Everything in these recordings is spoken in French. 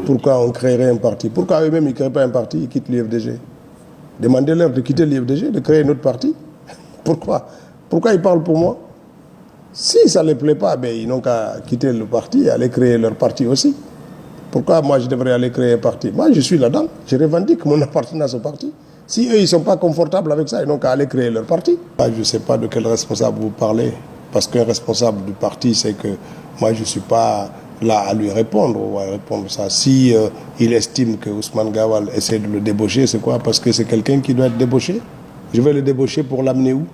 Pourquoi on créerait un parti? Pourquoi eux-mêmes ils ne créent pas un parti, ils quittent l'IFDG? Demandez-leur de quitter l'IFDG, de créer un autre parti. Pourquoi? Pourquoi ils parlent pour moi? Si ça ne les plaît pas, ben, ils n'ont qu'à quitter le parti et aller créer leur parti aussi. Pourquoi moi je devrais aller créer un parti? Moi je suis là-dedans, je revendique mon appartenance au parti. Si eux ils ne sont pas confortables avec ça, ils n'ont qu'à aller créer leur parti. Je ne sais pas de quel responsable vous parlez, parce qu'un responsable du parti, c'est que moi je ne suis pas là à lui répondre ou à répondre ça. Si il estime que Ousmane Gawal essaie de le débaucher, c'est quoi? Parce que c'est quelqu'un qui doit être débauché. Je vais le débaucher pour l'amener où?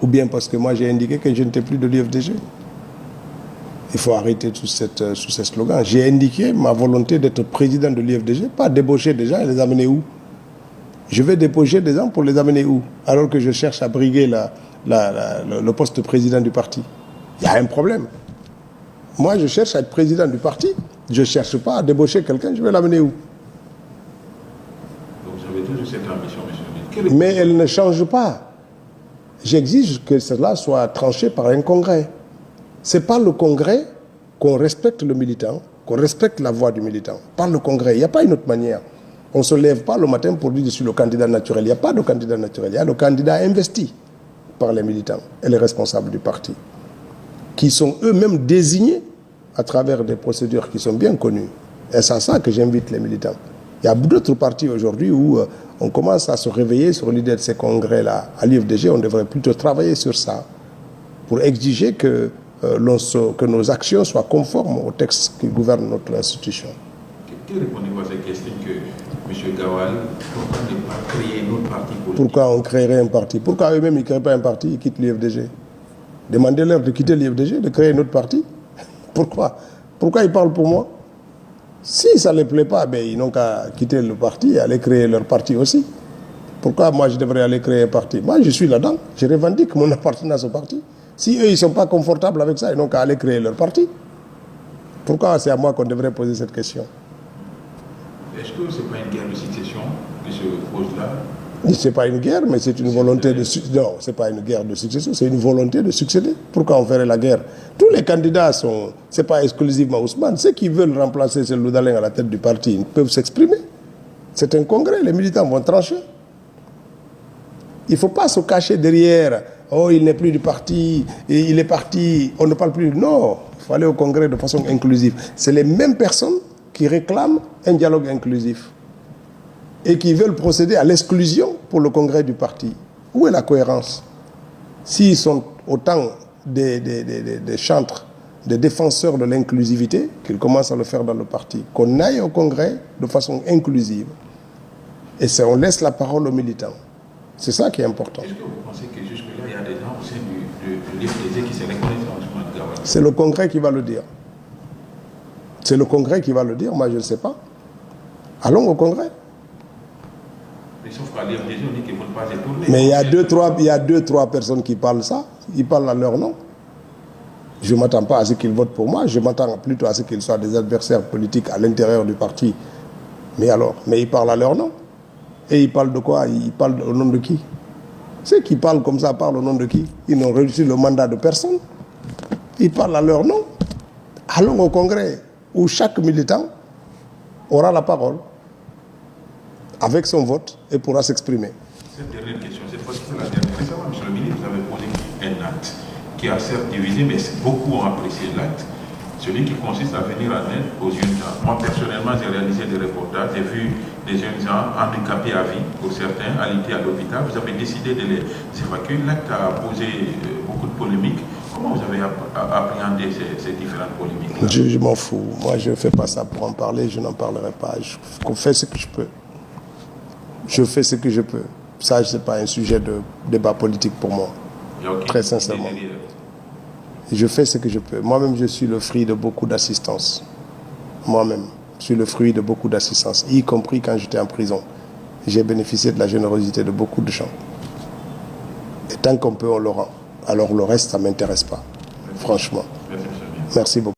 Ou bien parce que moi j'ai indiqué que je n'étais plus de l'IFDG. Il faut arrêter tous ces slogans. J'ai indiqué ma volonté d'être président de l'IFDG, pas débaucher des gens et les amener où? Je vais débaucher des gens pour les amener où? Alors que je cherche à briguer le poste de président du parti. Il y a un problème. Moi, je cherche à être président du parti. Je ne cherche pas à débaucher quelqu'un, je vais l'amener où? Donc vous avez toujours cette ambition, monsieur. Mais elle ne change pas. J'exige que cela soit tranché par un congrès. Ce n'est pas le congrès qu'on respecte le militant, qu'on respecte la voix du militant. Par le congrès, il n'y a pas une autre manière. On ne se lève pas le matin pour dire je suis le candidat naturel. Il n'y a pas de candidat naturel. Il y a le candidat investi par les militants et les responsables du parti, qui sont eux-mêmes désignés à travers des procédures qui sont bien connues. Et c'est à ça que j'invite les militants. Il y a d'autres partis aujourd'hui où on commence à se réveiller sur l'idée de ces congrès-là. À l'IFDG, on devrait plutôt travailler sur ça pour exiger que nos actions soient conformes aux textes qui gouvernent notre institution. Que répondez-vous à cette question que M. Gawal, pourquoi ne pas créer un autre parti politique? Pourquoi on créerait un parti? Pourquoi eux-mêmes ils ne créent pas un parti, ils quittent l'IFDG? Demandez-leur de quitter l'IFDG, de créer un autre parti. Pourquoi? Pourquoi ils parlent pour moi? Si ça ne les plaît pas, ben, ils n'ont qu'à quitter le parti et aller créer leur parti aussi. Pourquoi moi je devrais aller créer un parti? Moi je suis là-dedans, je revendique mon appartenance au parti. Si eux ils ne sont pas confortables avec ça, ils n'ont qu'à aller créer leur parti. Pourquoi c'est à moi qu'on devrait poser cette question? Est-ce que ce n'est pas une guerre de succession qui se pose là? Ce n'est pas une guerre, mais c'est une volonté de succéder. Non, ce n'est pas une guerre de succession, c'est une volonté de succéder. Pourquoi on ferait la guerre? Tous les candidats sont, ce n'est pas exclusivement Ousmane. Ceux qui veulent remplacer ce Loudalin à la tête du parti, ils peuvent s'exprimer. C'est un congrès, les militants vont trancher. Il ne faut pas se cacher derrière, oh il n'est plus du parti, il est parti, on ne parle plus. Non, il faut aller au congrès de façon inclusive. C'est les mêmes personnes qui réclament un dialogue inclusif et qui veulent procéder à l'exclusion pour le congrès du parti. Où est la cohérence? S'ils sont autant des chantres, des défenseurs de l'inclusivité, qu'ils commencent à le faire dans le parti, qu'on aille au congrès de façon inclusive et on laisse la parole aux militants. C'est ça qui est important. Est-ce que vous pensez que jusque-là, il y a des gens au sein de l'IFDG qui se reconnaissent dans Ousmane Gawal? C'est le congrès qui va le dire. C'est le congrès qui va le dire, moi je ne sais pas. Allons au congrès. Mais sauf qu'à l'IFDG, on dit qu'ils ne veulent pas détourner. Mais il y a deux, trois personnes qui parlent ça. Ils parlent à leur nom. Je ne m'attends pas à ce qu'ils votent pour moi. Je m'attends plutôt à ce qu'ils soient des adversaires politiques à l'intérieur du parti. Mais alors, ils parlent à leur nom. Et ils parlent de quoi? Ils parlent au nom de qui? Ceux qui parlent comme ça parlent au nom de qui? Ils n'ont reçu le mandat de personne. Ils parlent à leur nom. Allons au congrès où chaque militant aura la parole avec son vote et pourra s'exprimer. Cette dernière question, cette fois-ci c'est la dernière. Récemment, M. le ministre, vous avez posé un acte qui a certes divisé, mais beaucoup ont apprécié l'acte. Celui qui consiste à venir en aide aux jeunes gens. Moi, personnellement, j'ai réalisé des reportages, j'ai vu des jeunes gens handicapés à vie, pour certains, alités à l'hôpital. Vous avez décidé de les évacuer. L'acte a posé beaucoup de polémiques. Comment vous avez appréhendé ces différentes polémiques? Je m'en fous. Moi, je ne fais pas ça pour en parler. Je n'en parlerai pas. Je fais ce que je peux. Je fais ce que je peux. Ça, ce n'est pas un sujet de débat politique pour moi. Très sincèrement. Je fais ce que je peux. Moi-même, je suis le fruit de beaucoup d'assistance. Moi-même, je suis le fruit de beaucoup d'assistance, y compris quand j'étais en prison. J'ai bénéficié de la générosité de beaucoup de gens. Et tant qu'on peut, on le rend. Alors le reste, ça ne m'intéresse pas. Franchement. Merci beaucoup.